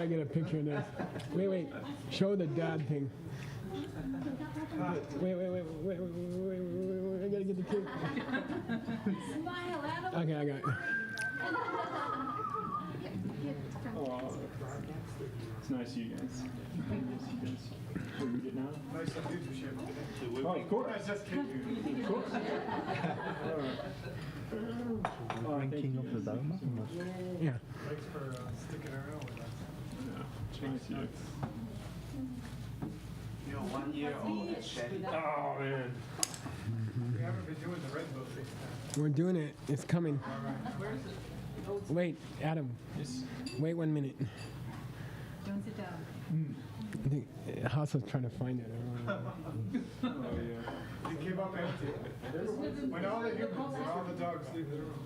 gotta get a picture of this. Wait. Show the dad thing. Wait. I gotta get the kid. Smile, Adam. Okay, I got it. Oh, it's nice of you guys. Should we read it now? Nice to meet you. Oh, of course. I just kidding you. Of course. Ranking of the Dharma? Yeah. Thanks for sticking around with us. It's nice of you. You're 1 year old at Shetty. Oh, man. We haven't been doing the red book this time. We're doing it. It's coming. Wait, Adam. Yes. Wait 1 minute. Don't sit down. I think Hassel's trying to find it. I don't know. Oh, yeah. It came up empty. When all the humans and all the dogs leave the room.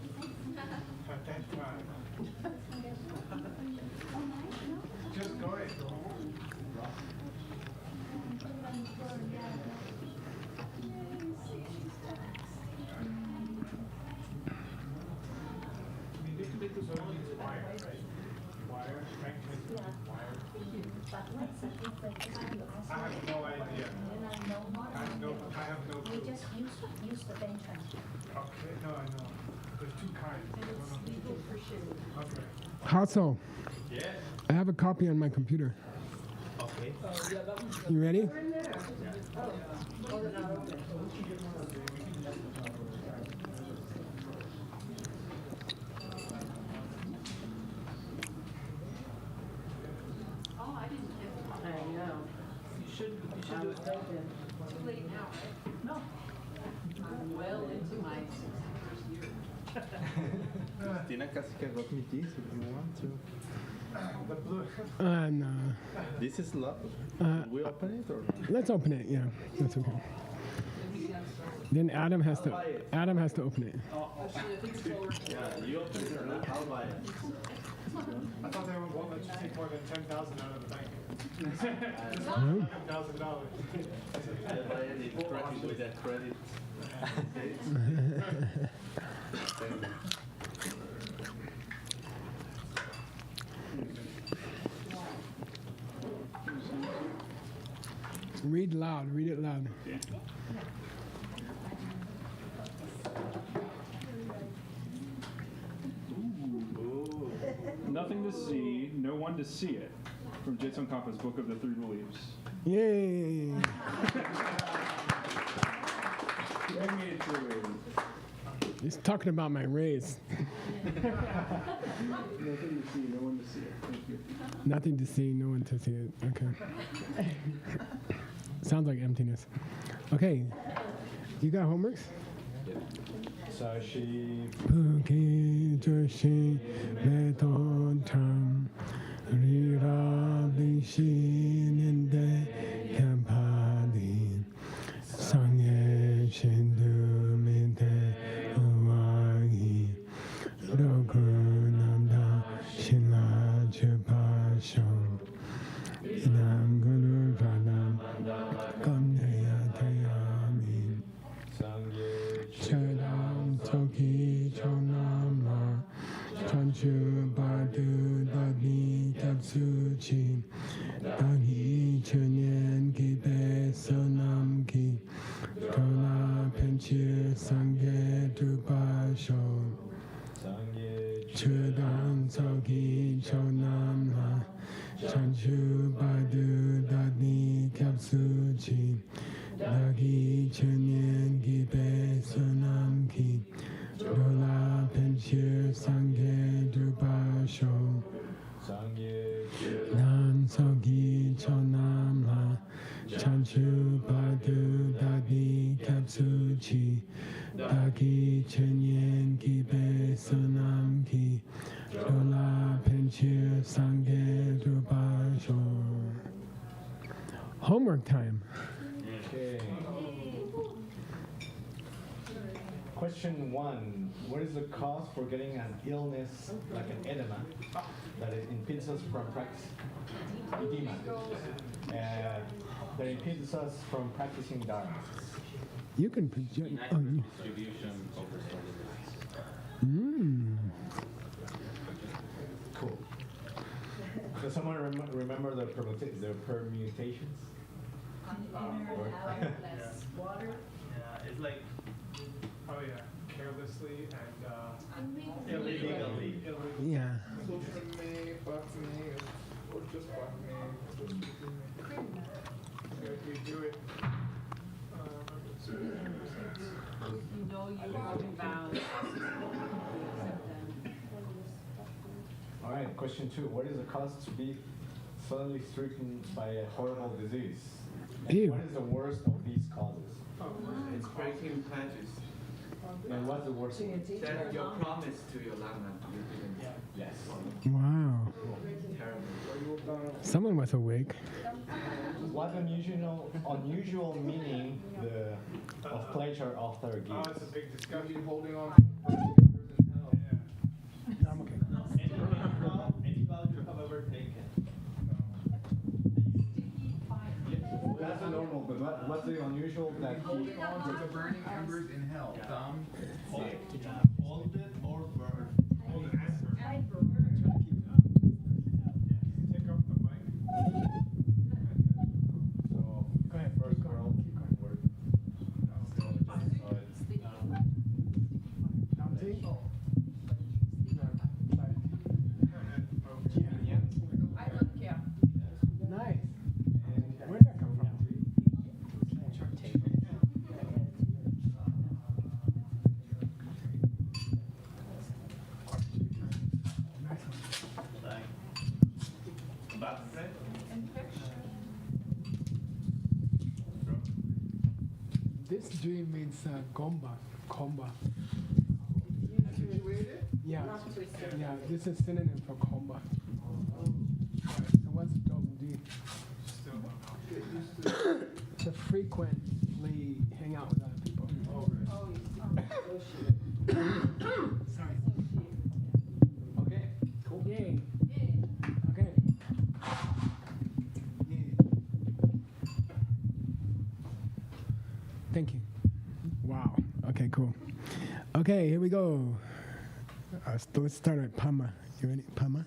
At that time. Just go ahead. I have no idea. I have no clue. We just use the bench transfer. Okay, no, I know. There's two kinds. Okay. Hassel, Yes. I have a copy on my computer. Okay. You ready? I know. You should do it. Too late now, right? No. I'm well into my first year. Christina casi que got me this if you want to. The blue. No. This is love. We open it or not? Let's open it. Yeah, that's okay. Then Adam has to open it. Actually, I think it's lower. Yeah, you open it or not? I'll buy it. I thought they won't let you take more than 10,000 out of the bank. No? $11,000. I buy it in credit with that credit. Read loud. Read it loud. Okay. Ooh. Nothing to see, no one to see it. From Jetson Kappa's Book of the Three Beliefs. Yay! I made it through. He's talking about my raise. Nothing to see, no one to see it. Thank you. Nothing to see, no one to see it. Okay. Sounds like emptiness. Okay. You got homeworks? Sashi. Puki Joshi Vetontam Rira Bishi Ninde Kampadi Sangye Shindu Minte Uwagi Rokunamda Shinla Chupasham Inam Guru Pradam Kamneya Tayami Chadam Toki Chonama Chanchu Badu Dadi Tapsuchi Dagi Chunyen Kipe Sonam Ki Tola Penchir Sangye Tupasho Chudam Toki Chonama Chanchu Badu Dadi Kapsuchi Dagi Chunyen Kipe Sonam Ki Dola Penchir Sangye Dupasho Nan Sogi Chonam La Chanchu Padu Dagi Kapsuchi Dagi Chenyen Kipe Sonam Ki Dola Penchir Sangye Dupasho. Homework time. Okay. Question 1. What is the cause for getting an illness like an edema that it impedes us from edema that impedes us from practicing Dharma? You can project. Distribution over solid. Cool. Does someone remember the permutations? Inner, out, less water. Yeah, it's like Oh yeah, carelessly and illegally. Yeah. So for me, but me, or just but me. If you do it, You know you are vows. All right, question 2. What is the cause to be suddenly stricken by a horrible disease? And Ew. what is the worst of these causes? It's breaking pledges. And what's the worst one? That your promise to your landman, you didn't. Yes. Wow. Terrible. Someone was awake. What unusual meaning of pleasure author oh, gives? it's a big discussion. Holding on. I'm okay. Any vow you have ever taken. That's the normal, but what's the unusual that he... Holding on to the burning embers in hell. Thumb. Hold it or burn. Take up the mic. So, Go ahead. first Keep going. girl. Keep going. I look, yeah. Nice. Where'd that come from? This dream means gomba. Yeah. Yeah, this is synonym for komba. So what's Dogdi? To frequently hang out with other people. Sorry. Okay, cool. Yay. Okay. Thank you. Wow. Okay, cool. Okay, here we go. Let's start at Pama. You ready? Pama?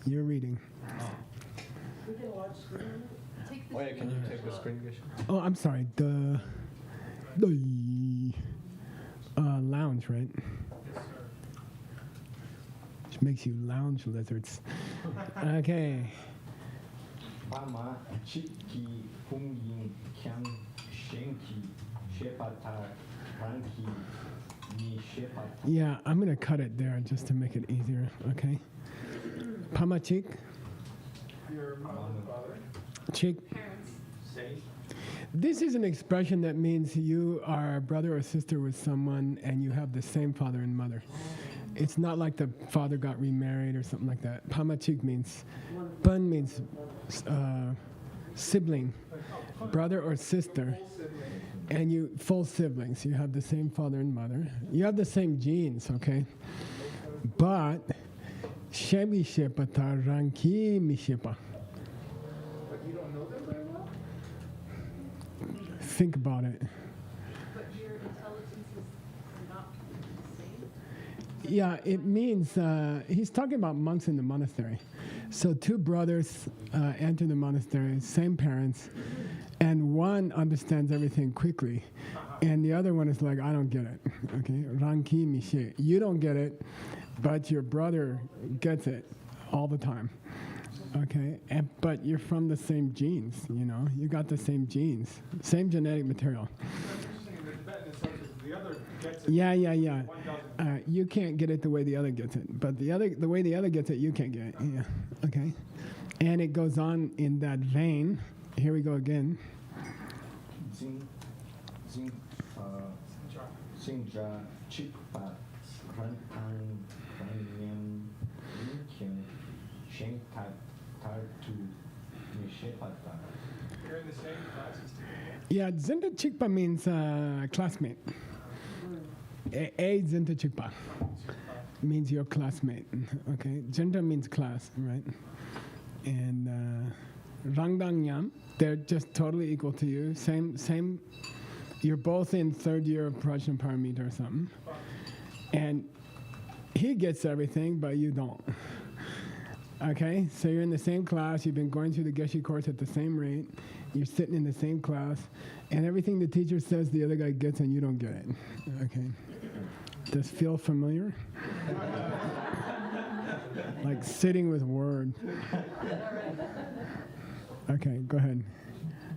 You're reading. Oh yeah, can you take the screen, Geshe? Oh, I'm sorry. The lounge, right? Which makes you lounge lizards. Okay. Pama, Chiki, Hungyin, Kyang, Shenki, Shepatar, Ranki, Ni Shepatar. Yeah, I'm gonna cut it there just to make it easier. Okay. Pama chik, Your mother and father. chik. Say. This is an expression that means you are brother or sister with someone and you have the same father and mother. It's not like the father got remarried or something like that. Pamachik means, Bun means sibling, brother or sister, and you full siblings. You have the same father and mother. You have the same genes, okay? But shebi shepata ranki mishepa. But you don't know them very well? Think about it. But your intelligence is not the same. Yeah, it means he's talking about monks in the monastery. So two brothers enter the monastery, same parents, and one understands everything quickly, and the other one is like, I don't get it. Okay, ranki mishe. You don't get it, but your brother gets it all the time. Okay, but you're from the same genes. You know, you got the same genes, same genetic material. The other gets it. Yeah. One doesn't. You can't get it the way the other gets it, but the way the other gets it, you can't get it. Yeah. Okay. And it goes on in that vein. Here we go again. Singja, Chikpa, Rantan, Ranyam, Rinkyang, Shengtat, Tartu, Nishepata. You're in the same classes together. Yeah, Zinta Chikpa means classmate. A Zinta Chikpa means your classmate. Okay, Zinta means class, right? And Rangdang Yam, they're just totally equal to you. Same. You're both in third year of Prajna Paramita or something. And he gets everything, but you don't. Okay, so you're in the same class, you've been going through the Geshe course at the same rate, you're sitting in the same class, and everything the teacher says the other guy gets and you don't get it. Okay. Does feel familiar? Like sitting with word. Okay, go ahead.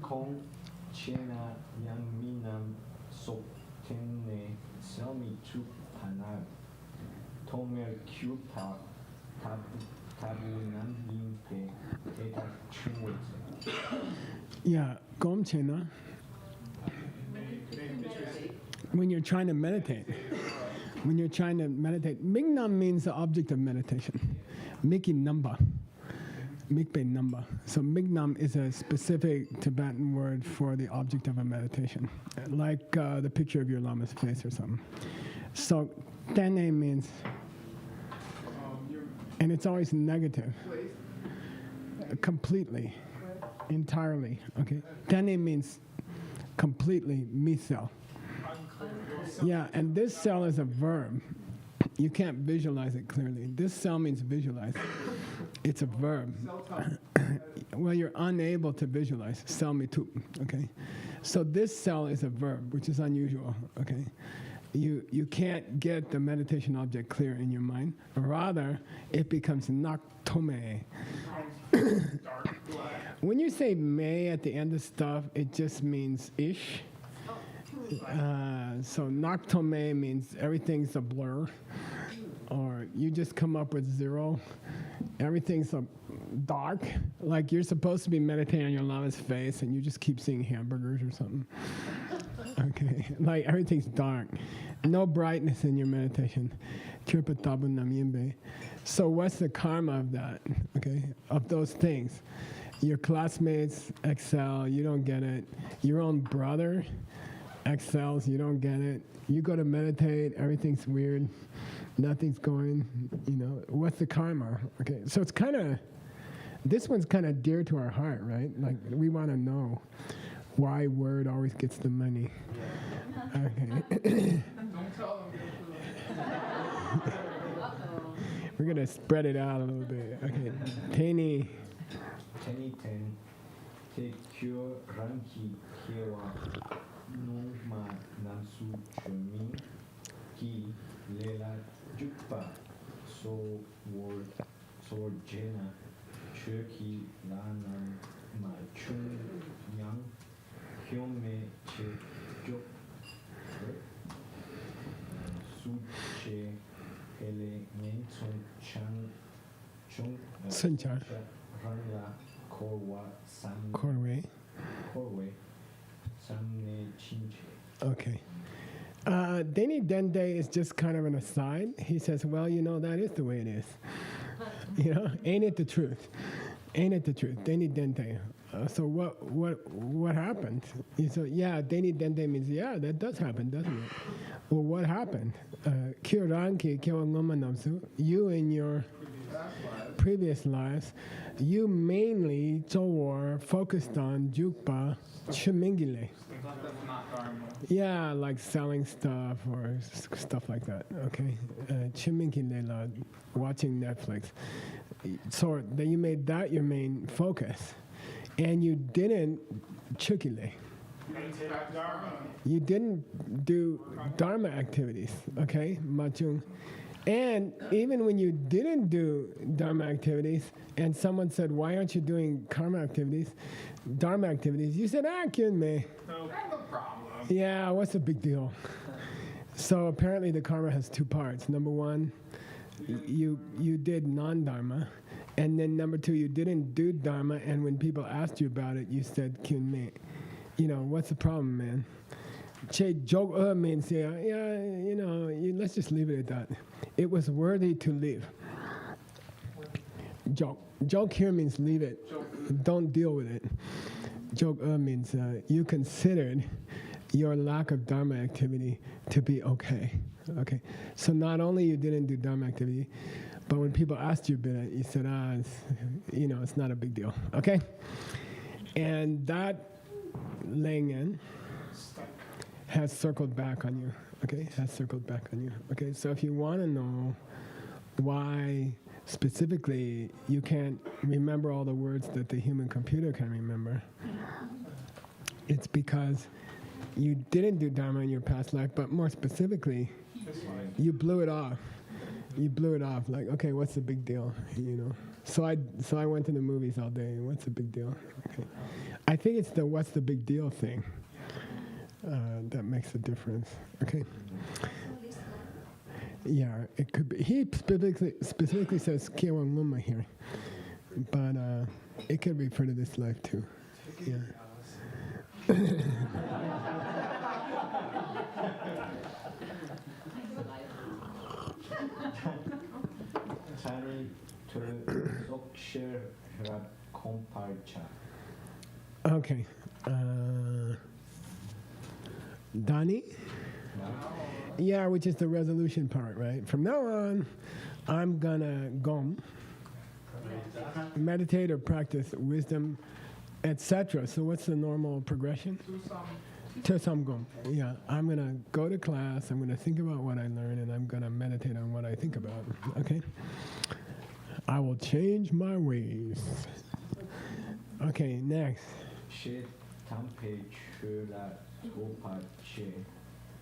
Kong chena yang minam sok tenne selmi chup panag tomer kupa tabunan limpe eta chumwete. Yeah, gom chena. When you're trying to meditate. When you're trying to meditate. Mingnam means the object of meditation. Miki namba. Mikpe namba. So Mignam is a specific Tibetan word for the object of a meditation, like the picture of your Lama's face or something. So Tene means, and it's always negative, completely, entirely. Okay. Tene means completely, misel. Yeah, and this cell is a verb. You can't visualize it clearly. This cell means visualize. It's a verb. Well, you're unable to visualize. Cell me too. Okay. So this cell is a verb, which is unusual. Okay. You can't get the meditation object clear in your mind. Rather, it becomes naktome. When you say may at the end of stuff, it just means ish. So naktome means everything's a blur, or you just come up with zero. Everything's so dark, like you're supposed to be meditating on your Lama's face and you just keep seeing hamburgers or something. Okay, like everything's dark. No brightness in your meditation. Kirpa tabu namyembe. So what's the karma of that? Okay, of those things. Your classmates excel, you don't get it. Your own brother excels, you don't get it. You go to meditate, everything's weird. Nothing's going, what's the karma? Okay, so it's kind of, this one's kind of dear to our heart, right? Like, we want to know why word always gets the money. Okay. Don't tell them. We're going to spread it out a little bit. Okay, Teni. Teni ten te kyo ranki kewa numa nansu chumi ki lela jukpa so jena chöki lanam ma chung yang hyome che jok su che hele ngen chung Suncha. rangla korwa sam Korwe. samne chinche. Okay. Deni Dende is just kind of an aside. He says, well, that is the way it is. Ain't it the truth? Ain't it the truth? Deni Dende. So what happened? He said, yeah, Deni Dende means, yeah, that does happen, doesn't it? Well, what happened? Kyoranki Kyawangoma Namsu, you in your previous lives, you mainly focused on Jukpa Chimingile. Yeah, like selling stuff or stuff like that. Okay, Chimingile, watching Netflix. So then you made that your main focus, and you didn't chukile. You didn't do Dharma activities. Okay, Machung. And even when you didn't do Dharma activities, and someone said, why aren't you doing Dharma activities, you said, Kyunme. No problem. Yeah, what's the big deal? So apparently the karma has two parts. Number one, you did non-Dharma. And then number two, you didn't do Dharma, and when people asked you about it, you said, Kyunme. What's the problem, man? Che jok means, let's just leave it at that. It was worthy to live. Joke here means leave it. Don't deal with it. Joke means you considered your lack of Dharma activity to be okay. Okay. So not only you didn't do Dharma activity, but when people asked you about it, you said, it's not a big deal. Okay? And that laying in has circled back on you. Okay? Has circled back on you. Okay? So if you want to know why specifically you can't remember all the words that the human computer can remember. It's because you didn't do Dharma in your past life, but more specifically, you blew it off. You blew it off. Like, okay, what's the big deal? You know. So I went to the movies all day. What's the big deal? Okay. I think it's the what's the big deal thing that makes a difference. Okay. Yeah, it could be. He specifically says Kiewang Luma here, but it could refer to this life too. Yeah. Tani to Sokshir Rat Komparcha. Okay. Dani? Yeah, which is the resolution part, right? From now on, I'm gonna gom, meditate or practice wisdom, etc. So what's the normal progression? Tosam gom. Yeah, I'm gonna go to class. I'm gonna think about what I learned, and I'm gonna meditate on what I think about. Okay. I will change my ways. Okay, next. She tampe chula topa che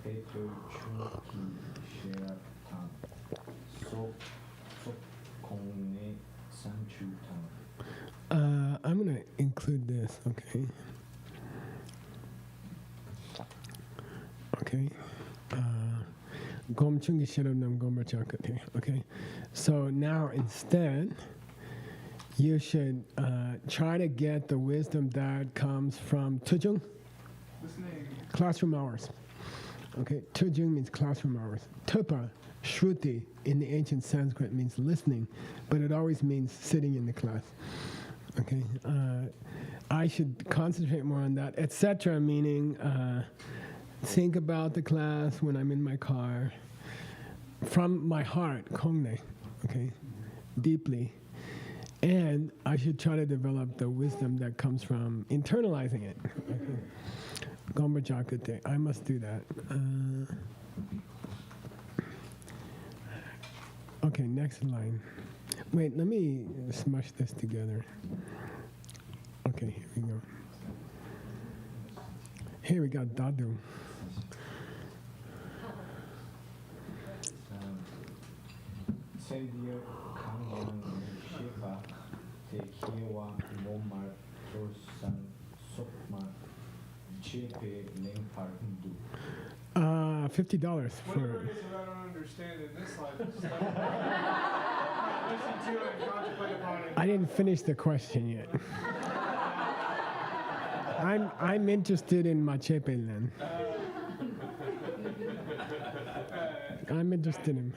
petu chunki shera tam so kongne sanchu tam. I'm gonna include this. Okay. Okay. Gom chungi shironam gomba chakate. Okay. So now instead, you should try to get the wisdom that comes from Tujung, classroom hours. Okay, Tujung means classroom hours. Tupa, Shruti, in the ancient Sanskrit means listening, but it always means sitting in the class. Okay, I should concentrate more on that, etc. Meaning, think about the class when I'm in my car, from my heart, kongne. Okay, deeply. And I should try to develop the wisdom that comes from internalizing it. Gomba Jakate. I must do that. Okay, next line. Wait, let me smush this together. Okay, here we go. Here we got Dadu. Sendir kanyan shiva te kiwa momar tosan sokma chepe lengpar hindu. $50 Whatever for. it is that I don't understand in this life, it's just like listen to it and contemplate upon it. I didn't finish the question yet. I'm interested in Machepe then. I'm interested in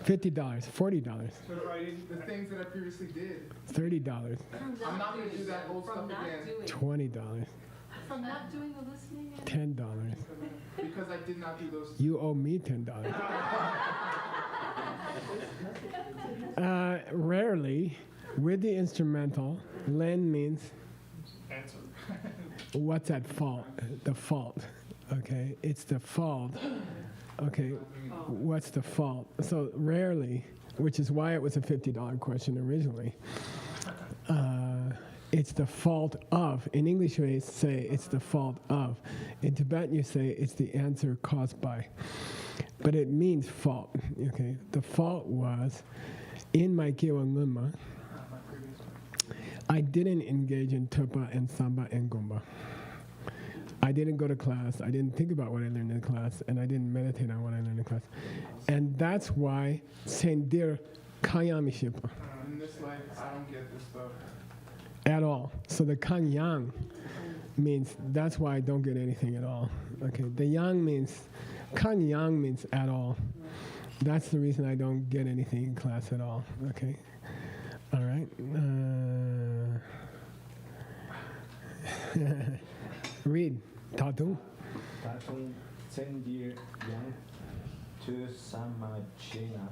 $50, $40, So writing the things that I previously did. $30, I'm not going to do that old stuff again $20, From not doing the listening $10. because I did not do those. You owe me $10. Rarely, with the instrumental, len means Answer. what's at fault, the fault. Okay, it's the fault. Okay, what's the fault? So rarely, which is why it was a $50 question originally. It's the fault of. In English, we say it's the fault of. In Tibetan, you say it's the answer caused by. But it means fault. Okay, the fault was in my Kiewanguma. I didn't engage in Tupa and Samba and Gomba. I didn't go to class. I didn't think about what I learned in class, and I didn't meditate on what I learned in class. And that's why Sendir Kayami Shipa. In this life, I don't get this stuff. At all. So the Kang Yang means that's why I don't get anything at all. Okay. The Yang means Kang Yang means at all. That's the reason I don't get anything in class at all. Okay. All right. Read. Tatu. Tatung sendir yang tu sama chena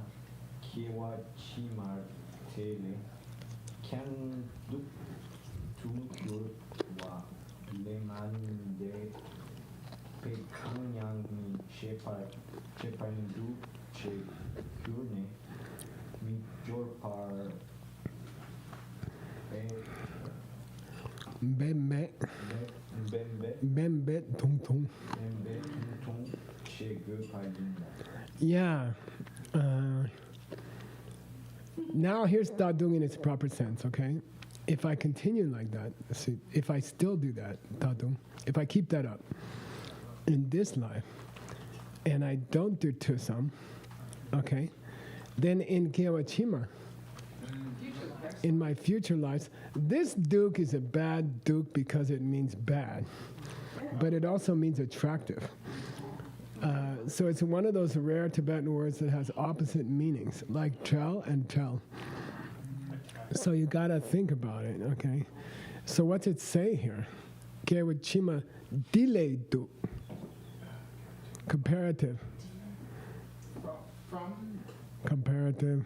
kiwa chimar tele can duk tukur wa lemande pe kanyang ni shepa chepandu che kurne Major par Bembe, Bembe bembe, tung tung. Bembe Tung Chege Pardinda. Yeah. Now here's Dadung in its proper sense, okay? If I continue like that, see, if I still do that, Dadung, if I keep that up in this life, and I don't do Tusam, okay, then in Kiawachima, in my future lives, this duke is a bad duke because it means bad, but it also means attractive. So it's one of those rare Tibetan words that has opposite meanings, like trel and tel. So you gotta think about it, okay? So what's it say here? Kewachima delay du. Comparative. From Comparative.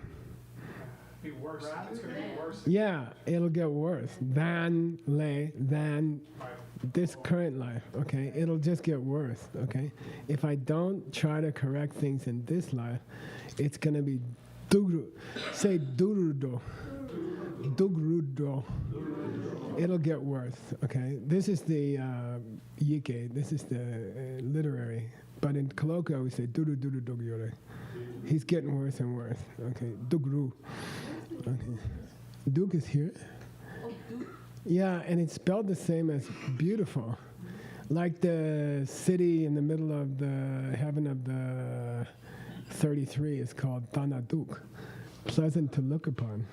Be worse. It's gonna be worse. Yeah, it'll get worse. Than this current life, okay? It'll just get worse, okay? If I don't try to correct things in this life, it's gonna be dugru. Say durudo. Dugrudo. It'll get worse, okay? This is the yike, this is the literary. But in colloquial, we say duru duru dugyore. He's getting worse and worse, okay? Dugru. Okay. Duke is here. Yeah, and it's spelled the same as beautiful. Like the city in the middle of the heaven of the 33 is called Tanaduk. Pleasant to look upon.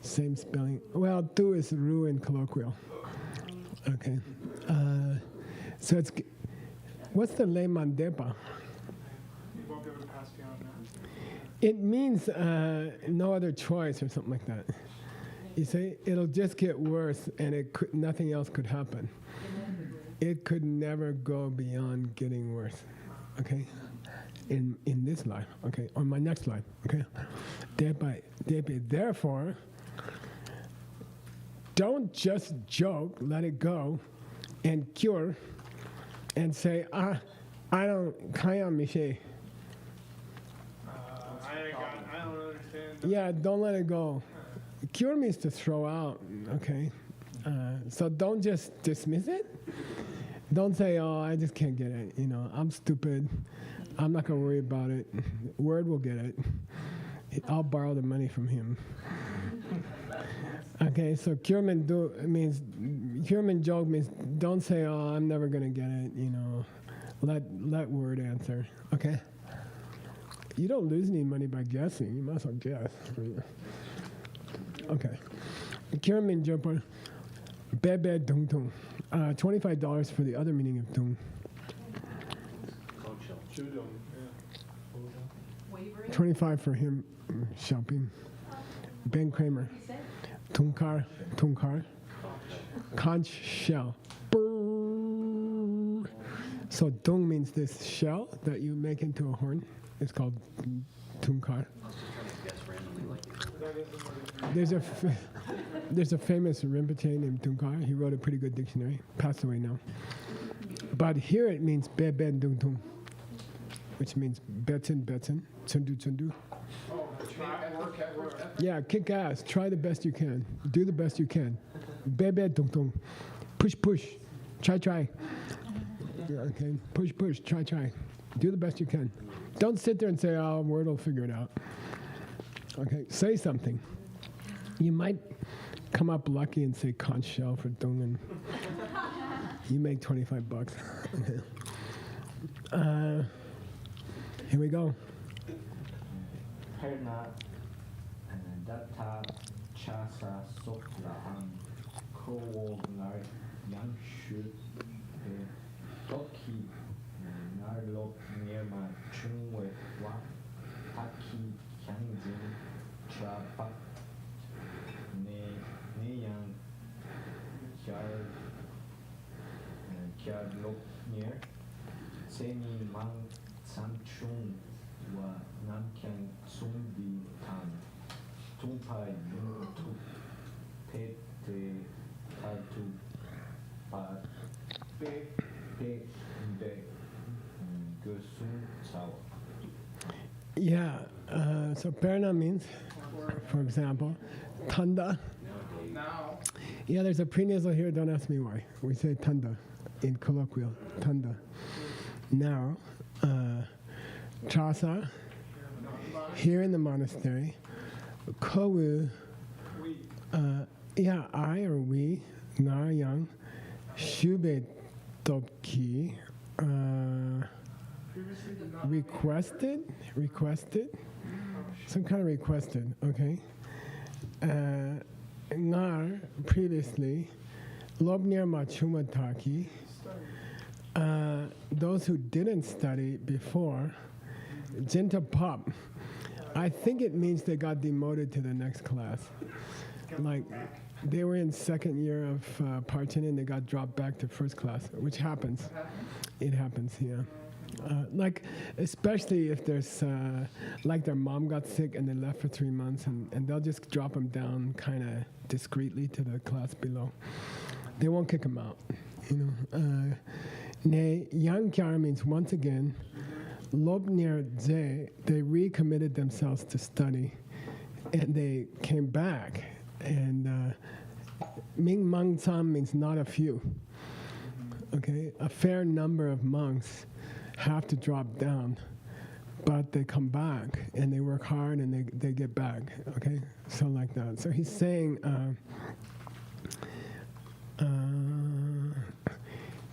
Same spelling. Well, du is ru in colloquial. Okay. So it's, what's the le mandepa? You won't be able to pass beyond that. It means no other choice or something like that. You see, it'll just get worse, and nothing else could happen. It could never go beyond getting worse. Okay, in this life. Okay, or my next life. Okay, therefore, don't just joke. Let it go, and cure, and say I don't kaya mishe. I don't understand. Yeah, don't let it go. Cure means to throw out, okay? So don't just dismiss it. Don't say, oh, I just can't get it. You know, I'm stupid. I'm not going to worry about it. Word will get it. I'll borrow the money from him. Okay, so Kierman joke means don't say, oh, I'm never going to get it. You know, let word answer, okay? You don't lose any money by guessing. You might as well guess. Okay. Kierman Jumper, Bebe Dung Tung. $25 for the other meaning of Tung. Judong, 25 for him shopping. Ben Kramer. Tunkar. Conch shell. Brrr. So dung means this shell that you make into a horn. It's called tunkar. There's a famous Rinpoche named Tunkar. He wrote a pretty good dictionary. Passed away now. But here it means be ben dung tung, which means betzen, tsundu, tsundu. Yeah, kick ass. Try the best you can. Do the best you can. Be dung tung. Push. Try. Yeah, okay. Push. Try. Do the best you can. Don't sit there and say, oh, word will figure it out. Okay, say something. You might come up lucky and say conch shell for dung, and you make $25. Okay. Here we go. Perna Datta Chasa Soplaan Kowo Nar Yangshu Toki Narlo Nirma Chungwe Wa Taki Kyangjin Chapa Neyang Kyar Lok Nir Semi Mang Samchung Wa Namkyang Sumdi Tan Tumpa Yung Tu Pete Tatu Pa Pe Gusung Sao. Yeah, So perna means, for example, tanda. Now, Yeah, there's a prenasal here. Don't ask me why. We say tanda in colloquial. Tanda. Now, chasa. Here in the monastery. Kowu. Yeah, I or we. Nga yang. Shube topki. Requested. Some kind of requested. Okay. Ngar previously, Lobnir Machumataki, those who didn't study before, Jinta Pop. I think it means they got demoted to the next class. Like they were in second year of Parchin and they got dropped back to first class, which happens. It happens, yeah. Like, especially if there's, like their mom got sick and they left for 3 months and they'll just drop them down kind of discreetly to the class below. They won't kick them out, you know. Ne Yankyar means once again, Lobnir Ze, they recommitted themselves to study and they came back. And Ming Mang Tsam means not a few. Okay, a fair number of monks have to drop down, but they come back and they work hard and they get back. Okay, so like that. So he's saying,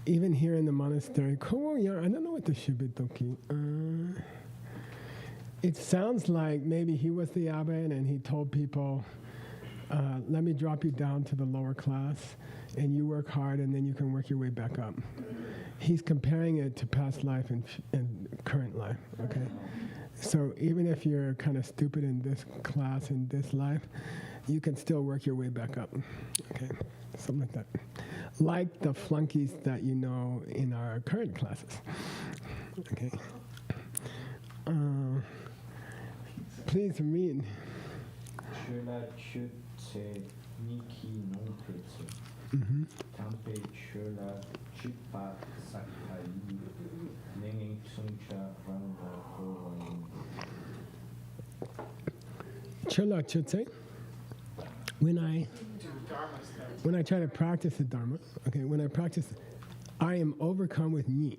even here in the monastery, I don't know what the shibitoki. It sounds like maybe he was the abbot and he told people, let me drop you down to the lower class and you work hard and then you can work your way back up. He's comparing it to past life and current life, okay? So even if you're kind of stupid in this class, in this life, you can still work your way back up, okay? Something like that. Like the flunkies that you know in our current classes, okay? Please read. Mm-hmm. Chola Chutse. When I try to practice the Dharma, okay, when I practice, I am overcome with ni.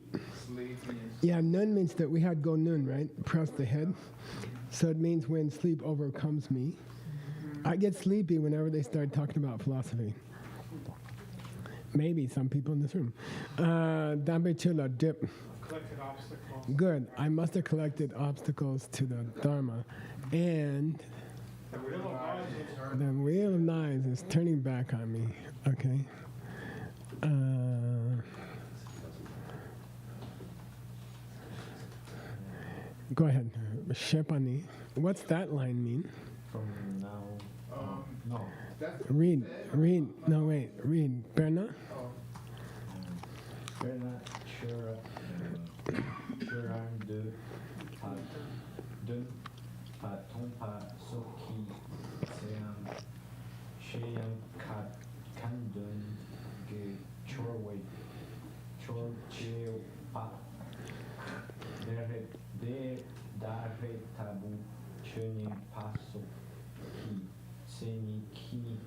Yeah, nun means that we had go nun, right? Press the head. So it means when sleep overcomes me. I get sleepy whenever they start talking about philosophy. Maybe some people in this room. Dambe chula dip. collected obstacles. Good. I must have collected obstacles to the Dharma. And the wheel of knives is turning back on me. Okay. Go ahead. Shepani. What's that line mean? From now, no. Read. No, wait. Read. Berna? Berna, Shura, Shuran, De, Pat, Dun, Pat, Tompa, Soki, Sean, Sheyan, Kat, Kandun, Ge, Chorway, Chor, Cheo, Pat, De, Darhe, Tabu, Churning, Paso, Ki, Seni, Ki,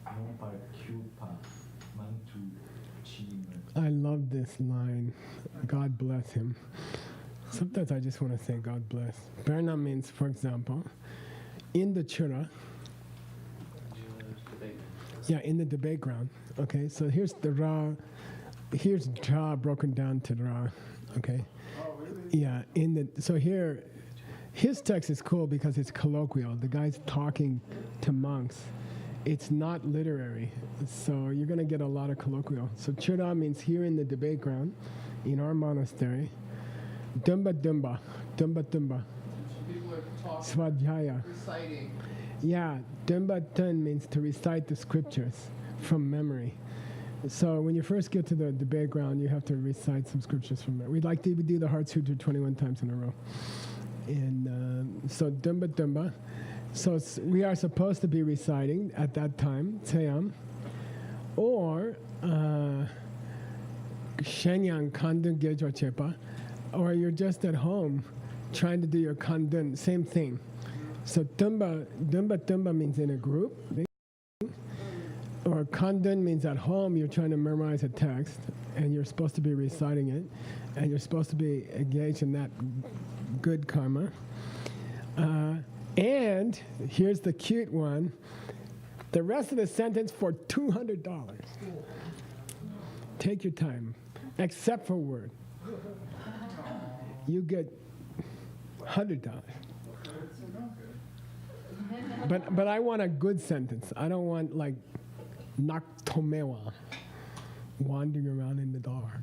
Nompa, Cupa, Mantu, I love this line. God bless him. Sometimes I just want to say God bless. Berna means, for example, in the chura. Yeah, in the debate ground. Okay, so here's the ra. Here's dra broken down to ra. Okay. Oh, really? Yeah, so here, his text is cool because it's colloquial. The guy's talking to monks. It's not literary, so you're going to get a lot of colloquial. So chura means here in the debate ground, in our monastery. Dumba. People are talking, Svadhyaya. reciting. Yeah, dumba tun means to recite the scriptures from memory. So when you first get to the debate ground, you have to recite some scriptures from memory. We'd like to do the Heart Sutra 21 times in a row. And so dumba. So we are supposed to be reciting at that time, Tseyam, or Shenyang Kandun Gejwa Chepa, or you're just at home trying to do your kandun, same thing. So tumba means in a group, or kandun means at home you're trying to memorize a text and you're supposed to be reciting it and you're supposed to be engaged in that good karma. And here's the cute one, the rest of the sentence for $200. Take your time, except for word. You get $100. But I want a good sentence. I don't want like naktomewa, wandering around in the dark.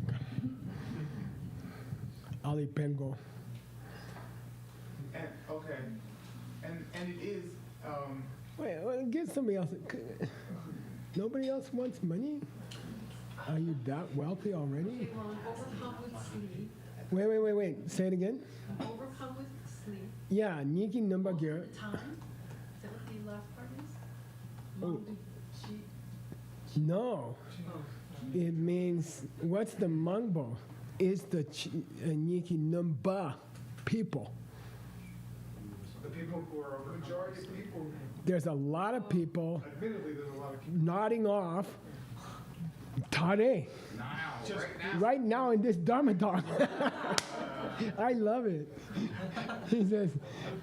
Ali Pengo. And, okay. And it is, Wait, well, give somebody else. Nobody else wants money? Are you that wealthy already? Overcome with sleep. Wait. Say it again. Overcome with sleep. Yeah, Niki Numbagir. Time. Is that what the last part is? Oh. No. It means, what's the mangbo? Is the Niki Numba people. the people who are over majority of people. There's a lot of people Admittedly, there's a lot of people. nodding off. Tare. Just Right now in this Dharma talk. I love it. He says,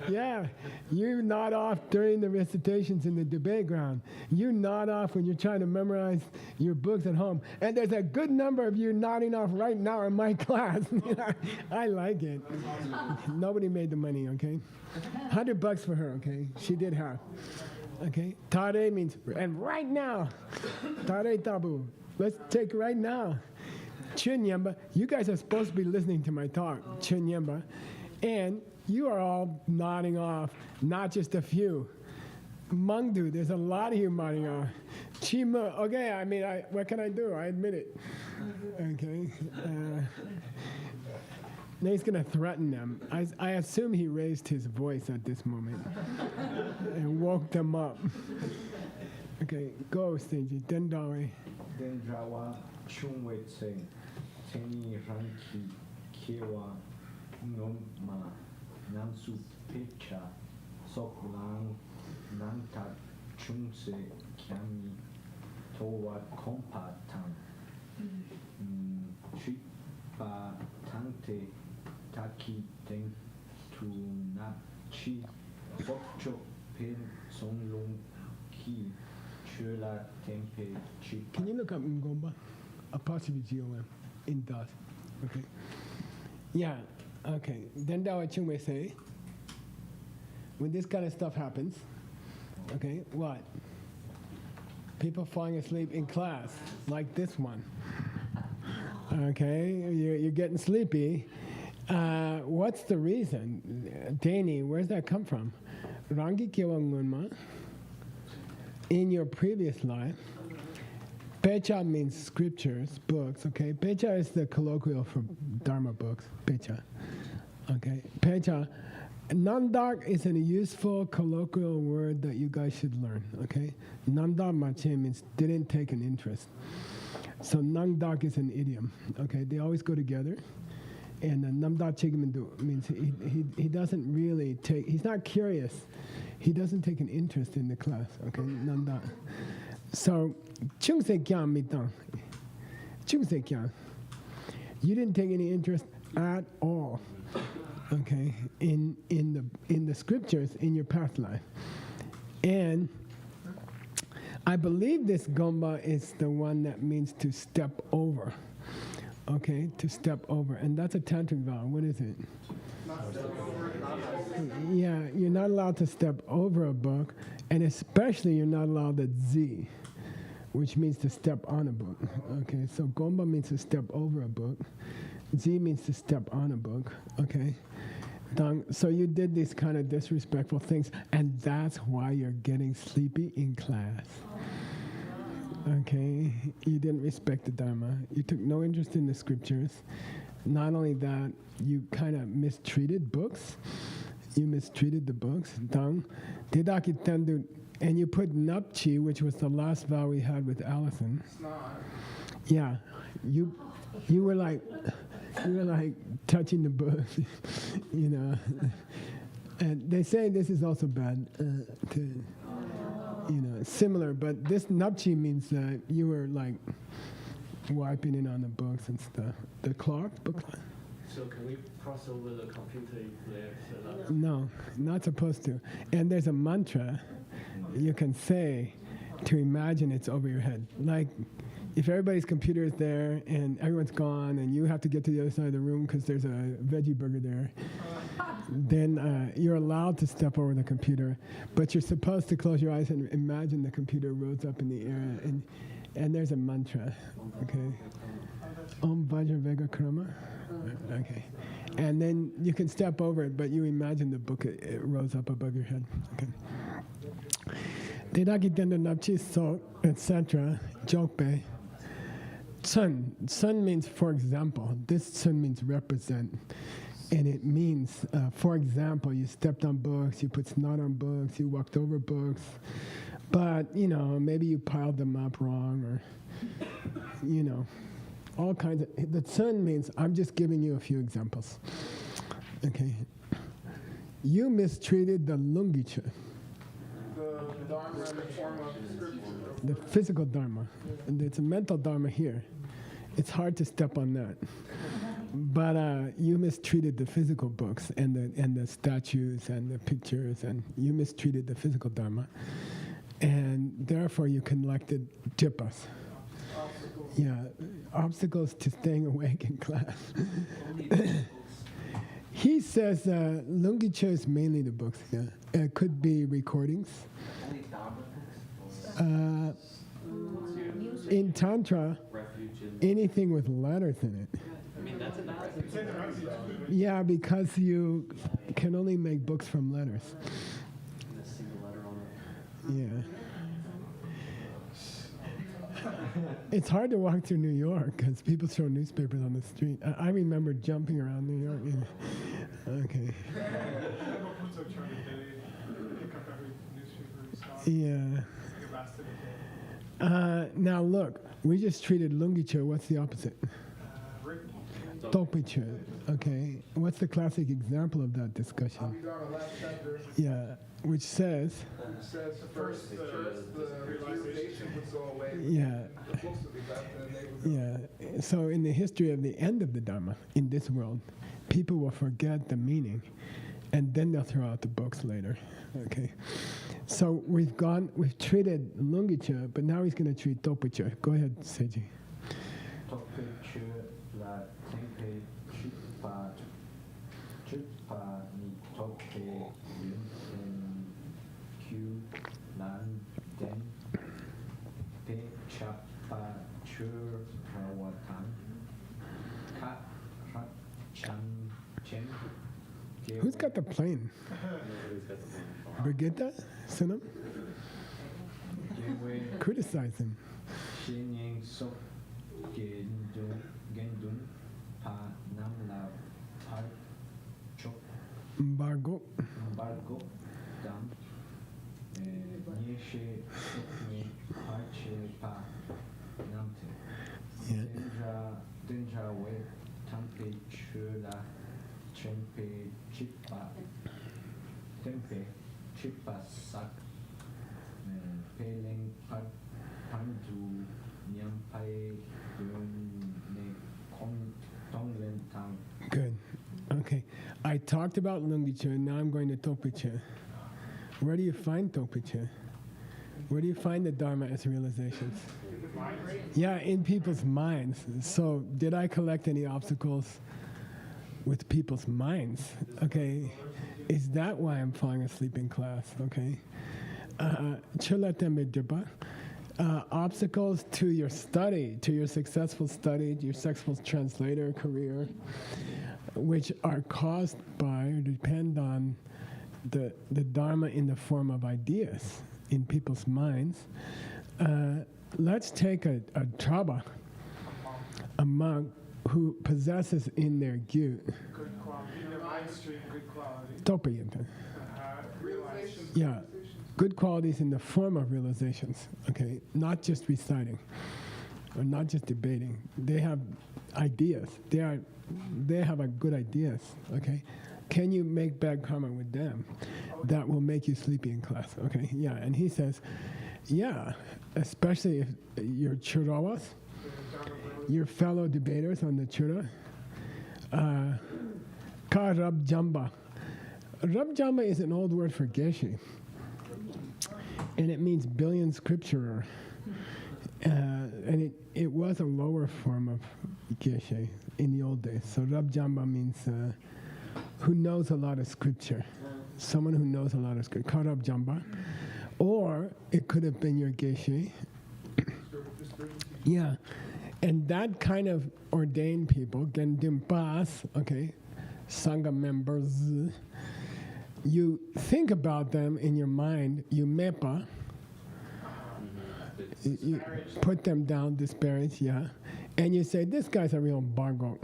yeah, you nod off during the recitations in the debate ground. You nod off when you're trying to memorize your books at home. And there's a good number of you nodding off right now in my class. I like it. Nobody made the money, okay? $100 for her, okay? She did half. Okay? Tare means, and right now. Tare tabu. Let's take right now. Chunyemba, you guys are supposed to be listening to my talk, Chunyemba, and you are all nodding off, not just a few. Mangdu, there's a lot of you nodding off. Chima, okay, I mean, what can I do? I admit it. Okay. Now he's going to threaten them. I assume he raised his voice at this moment and woke them up. Okay, go, Seiji. Dendawe. Dendrawa chungwe tse teni ranki kewa noma nansu pecha sokulang nanta chungse kyami towa kompa tang tripa tante taki ten tu na chi bokcho pen songlong ki chula tempe chi. Can you look up Ngomba? Apostrophe G-O-M. In dot. Okay. Yeah. Okay. Then Dawa Chungwe say, when this kind of stuff happens, okay, what? People falling asleep in class, like this one. Okay, you're getting sleepy. What's the reason? Dani, where's that come from? Rangi Kiwa Ngunma, in your previous life, Pecha means scriptures, books, okay? Pecha is the colloquial for Dharma books, Pecha. Okay, Pecha. Nandak is a useful colloquial word that you guys should learn, okay? Nandak mache means didn't take an interest. So Nangdak is an idiom, okay? They always go together. And Namdak Chigmandu means he doesn't really take, he's not curious. He doesn't take an interest in the class, okay? Nandak. So, Chung Se Kyan Mitang. Chung Se Kyan. You didn't take any interest at all, okay, in the scriptures in your past life. And I believe this Gomba is the one that means to step over. Okay, to step over. And that's a tantric vow. What is it? Yeah, you're not allowed to step over a book, and especially you're not allowed the Z, which means to step on a book. Okay, so Gomba means to step over a book. Z means to step on a book. Okay, so you did these kind of disrespectful things, and that's why you're getting sleepy in class. Okay, you didn't respect the Dharma. You took no interest in the scriptures. Not only that, you kind of mistreated books. You mistreated the books. And you put Napchi, which was the last vow we had with Allison. It's not. Yeah, you were like, You're like touching the book, you know. And they say this is also bad to, you know, similar. But this napchi means that you were like wiping it on the books and stuff. The cloth book. So can we pass over the computer if there's No, not supposed to. And there's a mantra you can say to imagine it's over your head. Like if everybody's computer is there and everyone's gone and you have to get to the other side of the room because there's a veggie burger there, then you're allowed to step over the computer. But you're supposed to close your eyes and imagine the computer rose up in the air. And there's a mantra, okay? Om Vajra Vega Krama. Okay. And then you can step over it, but you imagine the book, it rose up above your head. Okay. Dedaki Denda Napchi So, etc. Jokbe. Sun. Sun means for example. This sun means represent. And it means, for example, you stepped on books, you put snot on books, you walked over books. But, you know, maybe you piled them up wrong or, you know. All kinds of, the sun means, I'm just giving you a few examples. Okay. You mistreated the lungicha. The Dharma in the form of scripture. The physical dharma. And it's a mental dharma here. It's hard to step on that. But you mistreated the physical books and the statues and the pictures, and you mistreated the physical dharma. And therefore you collected jippas. Yeah, obstacles to staying awake in class. He says Lungicha is mainly the books. Yeah, it could be recordings. In Tantra, anything with letters in it. I mean, that's a bad thing. Yeah, because you can only make books from letters. A single letter on it. Yeah. It's hard to walk through New York because people throw newspapers on the street. I remember jumping around New York. Okay. Yeah. Now look, we just treated Lungicha. What's the opposite? Topicha. Okay. What's the classic example of that discussion? Yeah. Which says. It says first the realization would go away. Yeah. The books would be left and they would go. Yeah. So in the history of the end of the Dharma in this world, people will forget the meaning, and then they'll throw out the books later. Okay. So we've treated Lungicha, but now he's going to treat Topicha. Go ahead, Seiji. Topicha la tempe chupa ni tope yun Q lan den pe chapa chur rawatan ka rat chan chen. Who's got the plane? Brigitte? Sunam? Criticize him. Shinying sok gendun pa namla par chok Mbargo. dam nyeshe sokme parche pa namte. Yeah. Denja we tampe chula tempe chipa sak peling pandu nyampai ne tonglen tang. Good. Okay. I talked about Lungicha, and now I'm going to Topicha. Where do you find Topicha? Where do you find the Dharma as realizations? Yeah, in people's minds. So did I collect any obstacles with people's minds? Okay. Is that why I'm falling asleep in class? Okay. Obstacles to your study, to your successful study, your successful translator career, which are caused by or depend on the Dharma in the form of ideas in people's minds. Let's take a Traba, a monk who possesses in their gyut Good quality. In the mind stream, good quality. Topayanta. Realizations. Yeah, good qualities in the form of realizations, okay? Not just reciting or not just debating. They have ideas. They are they have a good ideas, okay? Can you make bad karma with them that will make you sleepy in class, okay? Yeah, and he says, yeah, especially if your chihuahuas, your fellow debaters on the chura, ka rab jamba. Rab jamba is an old word for geshe, and it means billion scripturer. And it was a lower form of geshe in the old days. So rab jamba means who knows a lot of scripture, someone who knows a lot of scripture. Ka rab jamba, or it could have been your geshe. Yeah, and that kind of ordained people, gendimpas, okay, sangha members. You think about them in your mind, you mepa, you put them down, disparage, yeah, and you say, this guy's a real bargo.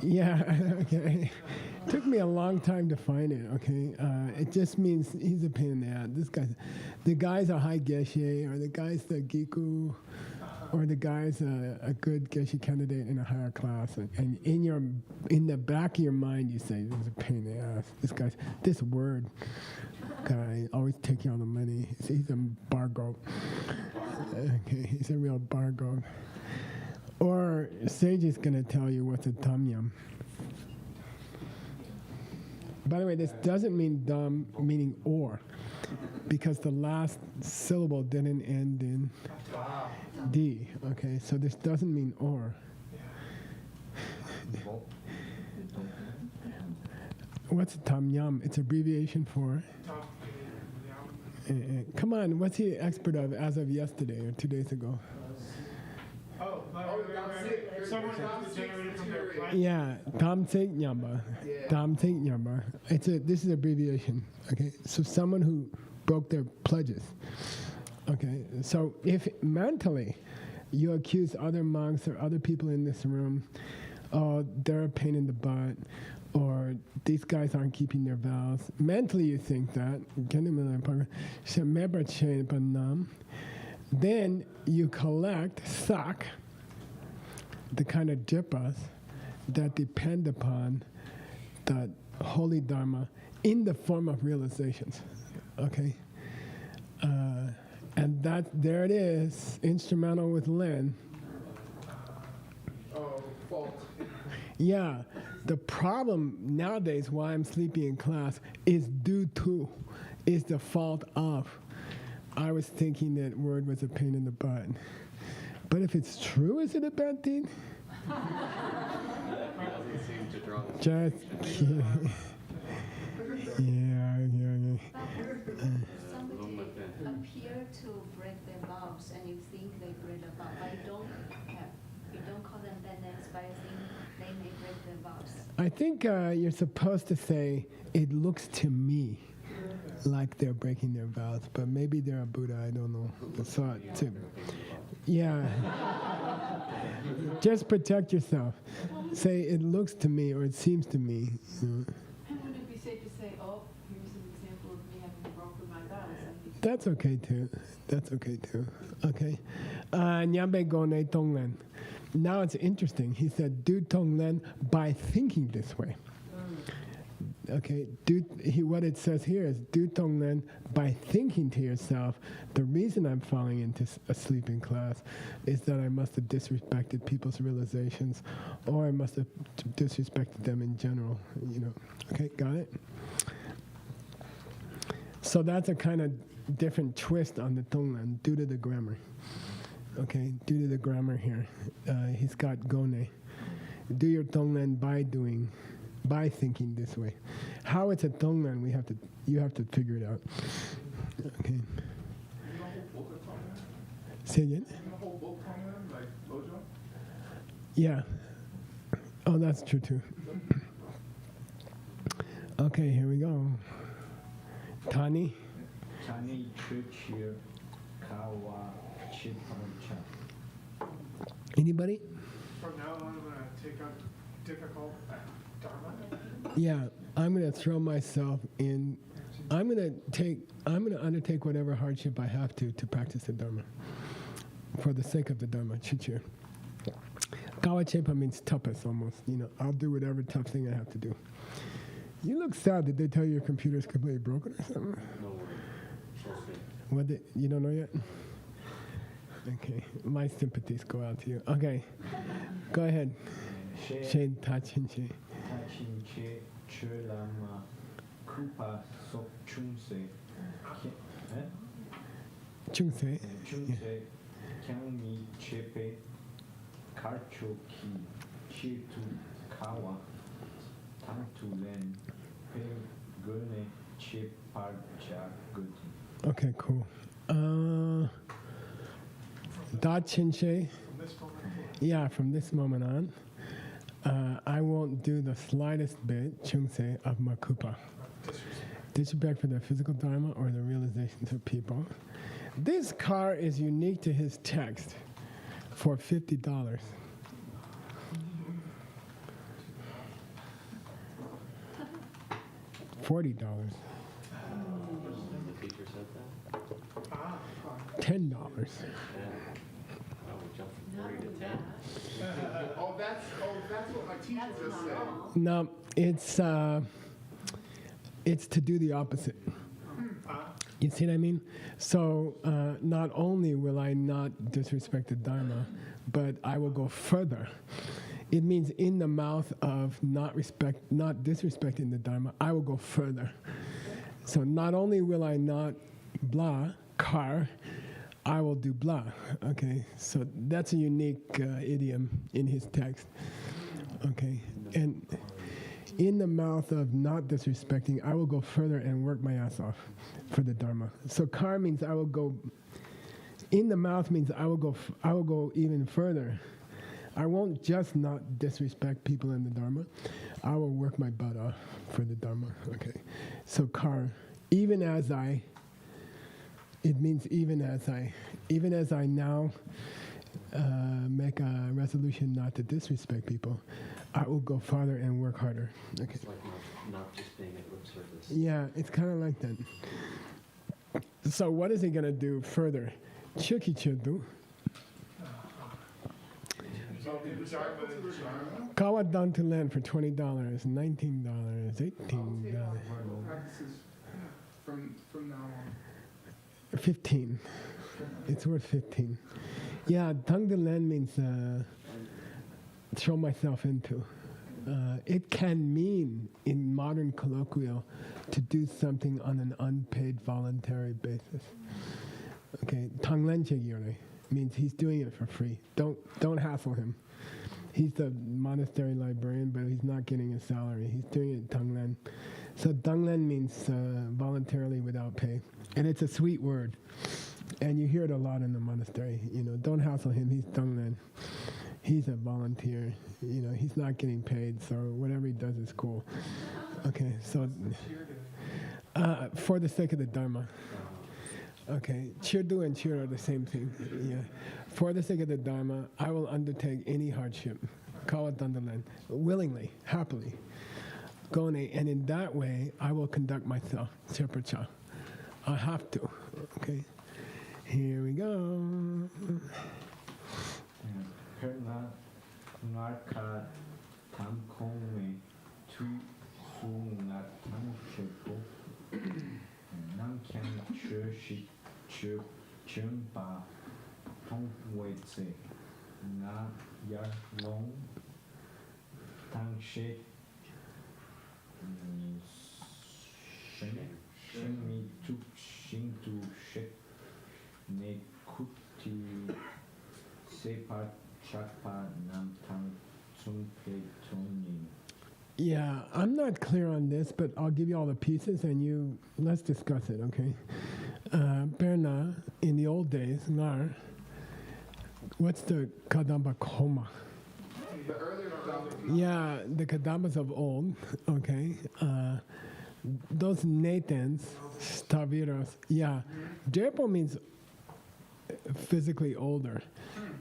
Yeah, okay. Took me a long time to find it, okay. It just means he's a pain in the ass. The guy's a high geshe, or the guy's the giku, or the guy's a good geshe candidate in a higher class, and in the back of your mind you say, this is a pain in the ass. This word guy always taking all the money. He's a bargo. Okay, he's a real bargo. Or Seiji's gonna tell you what's a tamyam. By the way, this doesn't mean dam, meaning or, because the last syllable didn't end in D, okay? So this doesn't mean or. What's tamyam? It's abbreviation for? Come on, what's he expert of as of yesterday or 2 days ago? Someone has to generate from their plant. Yeah, tamsek nyamba. Tamsek nyamba. This is abbreviation, okay? So someone who broke their pledges. Okay, so if mentally you accuse other monks or other people in this room, oh, they're a pain in the butt, or these guys aren't keeping their vows, mentally you think that, then you collect sak, the kind of jippas that depend upon the holy dharma in the form of realizations, okay? And there it is, instrumental with Len. Oh, fault. Yeah, the problem nowadays why I'm sleepy in class is the fault of. I was thinking that word was a pain in the butt. But if it's true, is it a bad thing? Doesn't seem to draw. Just kidding. Yeah. Somebody appear to break their vows, and you think they break the vow, but you don't call them bad names, but you think they may break their vows. I think you're supposed to say, it looks to me like they're breaking their vows, but maybe they're a Buddha, I don't know. So, yeah. Just protect yourself. Say, it looks to me, or it seems to me. And would it be safe to say, oh, here's an example of me having broken my vows? That's okay too. Okay. Nyambe Gone Tonglen. Now it's interesting. He said, do Tonglen by thinking this way. Okay, what it says here is, do Tonglen by thinking to yourself, the reason I'm falling into a sleeping class is that I must have disrespected people's realizations, or I must have disrespected them in general, Okay, got it? So that's a kind of different twist on the Tonglen due to the grammar. Okay, due to the grammar here. He's got Gone. Do your Tonglen by thinking this way. How it's a Tonglen, you have to figure it out. Okay. Say again? Yeah. Oh, that's true too. Okay, here we go. Tani? Tani Trichir Kawa Chipancha. Anybody? From now on, I'm going to take up difficult dharma. Yeah, I'm going to throw myself in. I'm going to undertake whatever hardship I have to practice the Dharma for the sake of the Dharma. Chichir. Kawachepa means toughest almost. You know, I'll do whatever tough thing I have to do. You look sad. Did they tell you your computer's completely broken or something? No worry. So sweet. What you don't know yet? Okay. My sympathies go out to you. Okay. Go ahead. Shane Tachinche. Tachinche Chulama Kupa Sok Chumse. Chungse. Chumse Kyangmi Chepe Karcho Ki Chitu Kawa Tantu Len Pe Gune Chip Parcha Guti. Okay, cool. Da Chinche. Yeah, from this moment on, I won't do the slightest bit, Chungse, of Makupa. Disrespect for the physical dharma or the realizations of people. This car is unique to his text for $50. $40. The teacher said that? $10. Oh, we jumped from 3 to 10. Oh, that's what my teacher just said. No, it's to do the opposite. You see what I mean? So not only will I not disrespect the Dharma, but I will go further. It means in the mouth of not disrespecting the Dharma, I will go further. So not only will I not blah, car, I will do blah. Okay, so that's a unique idiom in his text. Okay, and in the mouth of not disrespecting, I will go further and work my ass off for the Dharma. So car means I will go. In the mouth means I will go even further. I won't just not disrespect people in the Dharma. I will work my butt off for the Dharma. Okay, so car, even as I. It means even as I now make a resolution not to disrespect people, I will go farther and work harder. Okay. It's like not just being at lip service. Yeah, it's kind of like that. So what is he going to do further? Chuki chudu. Kawa down to land for $20, $19, $18. Practices from now on. 15. It's worth 15. Yeah, tongue to land means throw myself into. It can mean, in modern colloquial, to do something on an unpaid voluntary basis. Okay, tongue len chegiore means he's doing it for free. Don't hassle him. He's the monastery librarian, but he's not getting a salary. He's doing it tongue len. So tongue len means voluntarily without pay. And it's a sweet word. And you hear it a lot in the monastery. You know, don't hassle him. He's Donglen. He's a volunteer. You know, he's not getting paid, so whatever he does is cool. Okay, so for the sake of the Dharma. Okay, Chirdu and Chir are the same thing. Yeah. For the sake of the Dharma, I will undertake any hardship. Kawa Dandalan. Willingly, happily. Gone, and in that way, I will conduct myself. Sherpacha. I have to. Okay. Here we go. Perna Narka Tamkome Tu Sunat Tamshepo Nankan Churshi Chumpa Tongwetse Na Yarlong Tangshe Shemi Tuk Shintu Shek Ne Kuti Sepa Chakpa Nam Tang Tsumpe Tonin. Yeah, I'm not clear on this, but I'll give you all the pieces and let's discuss it, okay? Berna, in the old days, Ngar, what's the Kadamba Koma? The earlier Yeah, the Kadambas of old, okay? Those Nathans, Staviros, yeah. Jepo means physically older,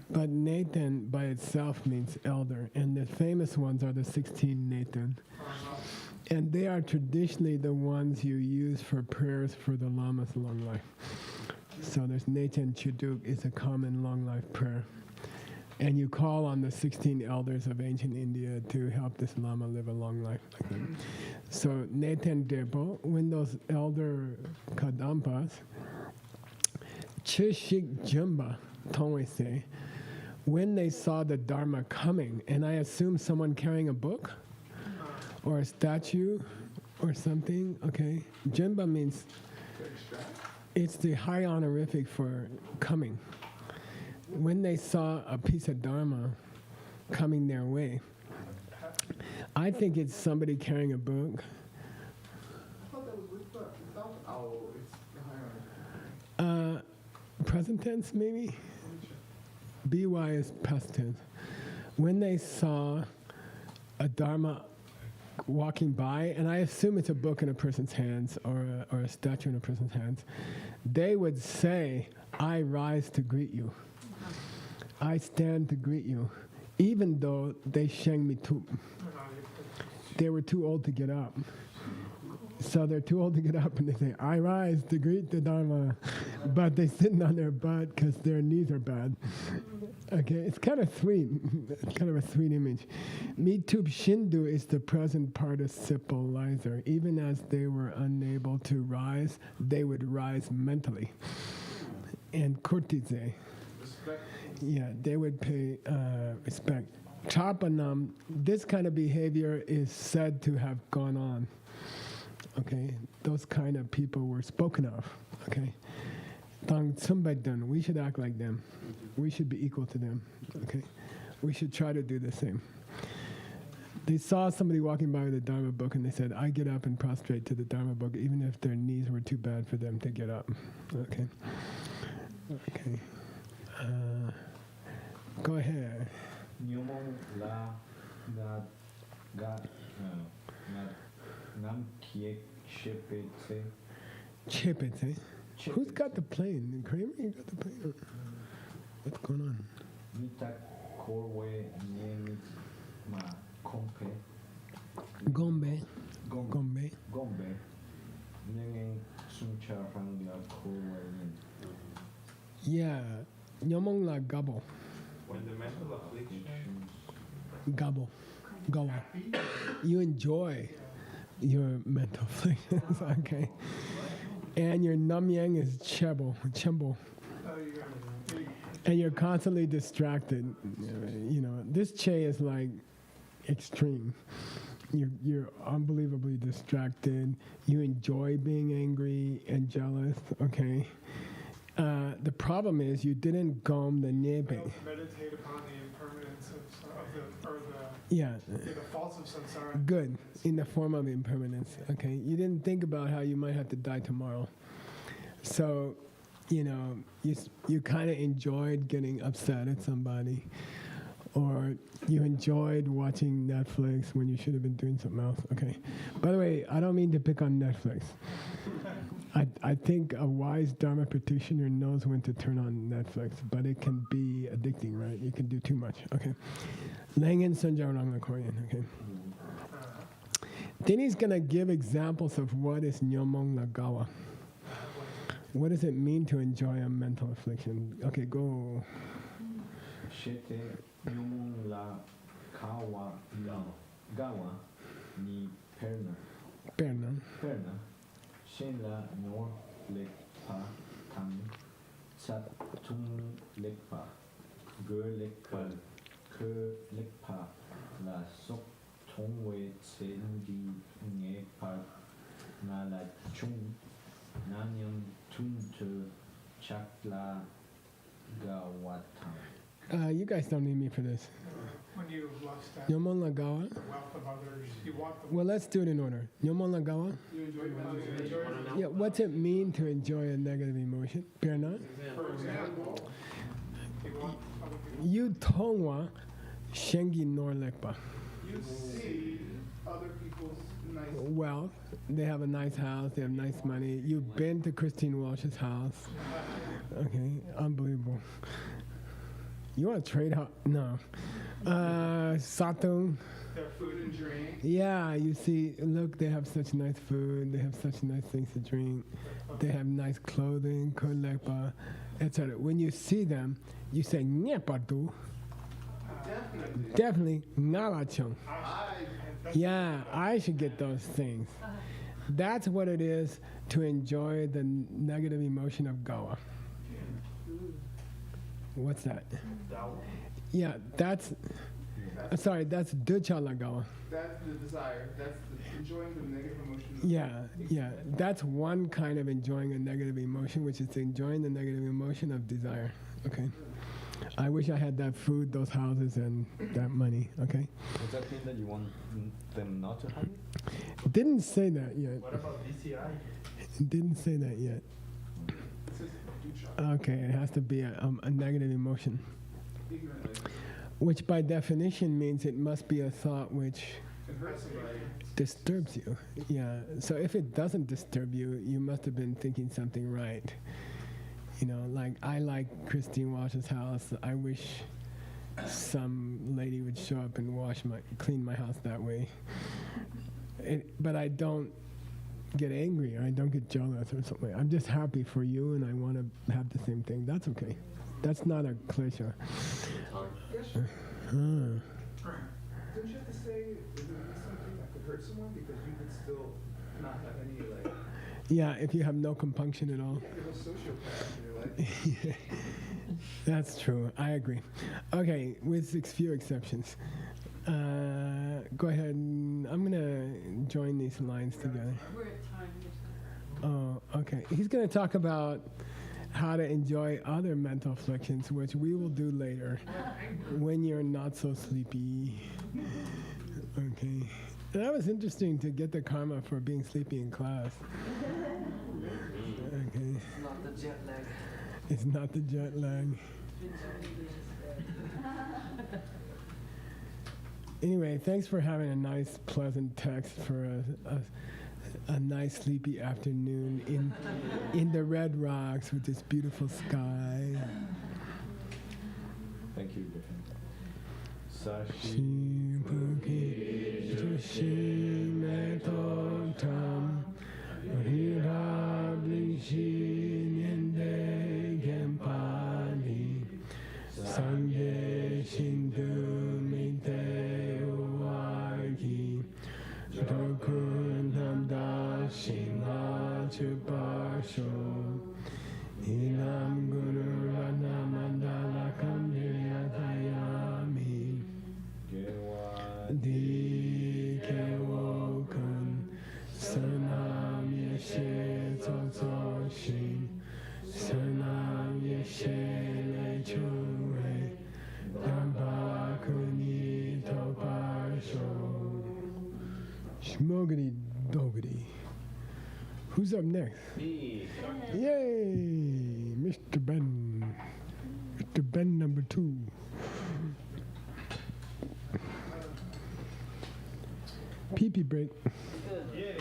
but Nathan by itself means elder, and the famous ones are the 16 Nathan. And they are traditionally the ones you use for prayers for the Lama's long life. So there's Nathan Chuduk is a common long life prayer. and you call on the 16 elders of ancient India to help this Lama live a long life. Like that. So Neten Depo, when those elder Kadampas, Chishik Jumba, Tongwe say, when they saw the Dharma coming, and I assume someone carrying a book or a statue or something, okay? Jumba means it's the high honorific for coming. When they saw a piece of Dharma coming their way, I think it's somebody carrying a book. I thought that was with the, oh, it's higher. Present tense, maybe? BY is past tense. When they saw a Dharma walking by, and I assume it's a book in a person's hands or a statue in a person's hands, they would say, I rise to greet you. I stand to greet you, even though they sheng mi tu. They were too old to get up. So they're too old to get up, and they say, I rise to greet the Dharma. But they're sitting on their butt because their knees are bad. Okay, it's kind of sweet. It's kind of a sweet image. Mitub Shindu is the present participle lizer. Even as they were unable to rise, they would rise mentally. And Kurtize, yeah, they would pay respect. Chapanam, this kind of behavior is said to have gone on. Okay, those kind of people were spoken of. Okay, Tang Tsumbaidun, we should act like them. We should be equal to them. Okay, we should try to do the same. They saw somebody walking by with a Dharma book, and they said, I get up and prostrate to the Dharma book, even if their knees were too bad for them to get up. Okay. Okay. Go ahead. Nyomong la na ga na nam kiek shepete. Chipete. Who's got the plane? Kramer, you got the plane? What's going on? Mita korwe nyemit ma kompe. Gombe. Gombe. Gombe. Gombe. Nyeng sumcha rangla korwe nyen. Yeah. Nyomong la gabo. When the mental affliction Gabo. Gawa. You enjoy your mental afflictions, okay? And your namyang is chembo. And you're constantly distracted. You know, this che is like extreme. You're unbelievably distracted. You enjoy being angry and jealous, okay? The problem is you didn't gom the nebe. Meditate upon the impermanence of the faults of samsara. Good, in the form of impermanence, okay? You didn't think about how you might have to die tomorrow. So, you know, you kind of enjoyed getting upset at somebody, or you enjoyed watching Netflix when you should have been doing something else, okay? By the way, I don't mean to pick on Netflix. I think a wise Dharma practitioner knows when to turn on Netflix, but it can be addicting, right? You can do too much, okay? Langen Sanjarang the Korean, okay? Then he's going to give examples of what is Nyomong Nagawa. What does it mean to enjoy a mental affliction? Okay, go. Shete nyomong la kawa la gawa ni perna. Perna. Perna. Shen la nor lekpa tam sat tung lekpa. Ge lekpa. Ke lekpa. La sok tongwe tsendi nge par na la chung. Nanyam tuntu chakla gawatam. You guys don't need me for this. When you lust at Nyomong Nagawa. the wealth of others, you want them. Well, let's do it in order. Nyomong Nagawa. You enjoy Yeah, what's it mean to enjoy a negative emotion? Perna. For example, you want other people. You tongwa shengi nor lekpa. You see other people's nice. Wealth. They have a nice house. They have nice money. You've been to Christine Walsh's house. Okay, unbelievable. You want to trade? No. Satung. Their food and drink. Yeah, you see, look, they have such nice food. They have such nice things to drink. They have nice clothing, kolekpa, etc. When you see them, you say nyepatu. Definitely ngalachong. Yeah, I should get those things. That's what it is to enjoy the negative emotion of gawa. What's that? Yeah, that's. Sorry, that's duchala gawa. That's the desire. That's enjoying the negative emotion. Yeah. That's one kind of enjoying a negative emotion, which is enjoying the negative emotion of desire. Okay. I wish I had that food, those houses, and that money. Okay. Does that mean that you want them not to have it? Didn't say that yet. What about DCI? Didn't say that yet. Okay, it has to be a negative emotion, which by definition means it must be a thought which disturbs you. Yeah. So if it doesn't disturb you, you must have been thinking something right. You know, like I like Christine Walsh's house. I wish some lady would show up and clean my house that way. But I don't get angry or I don't get jealous or something. I'm just happy for you and I want to have the same thing. That's okay. That's not a klesha. Don't you have to say, is it something that could hurt someone because you could still not have any like? Yeah, if you have no compunction at all. You're a sociopath in your life. That's true. I agree. Okay, with few exceptions. Go ahead. I'm going to join these lines together. We're at time. Oh, okay. He's going to talk about how to enjoy other mental afflictions, which we will do later when you're not so sleepy. Okay. That was interesting to get the karma for being sleepy in class. Okay. It's not the jet lag. It's not the jet lag. Anyway, thanks for having a nice, pleasant text for a nice, sleepy afternoon in the Red Rocks with this beautiful sky. Thank you, Griffin. Sashi. Shibuki Jushime Totam Hirablishi Nyende Gempani Sangye Shindu Mite Uwagi Tokun Namda Shinha Chupasho Inam Guru Rana Mandala Kamya Dayami Di Kewokun Sanam Yeshe Tsotso Shin Sanam Yeshe Lechue Damba Kuni Topasho Shmogity Dogity. Who's up next? Me. Yay! Mr. Ben. Mr. Ben number 2. Pee-pee break. Yay.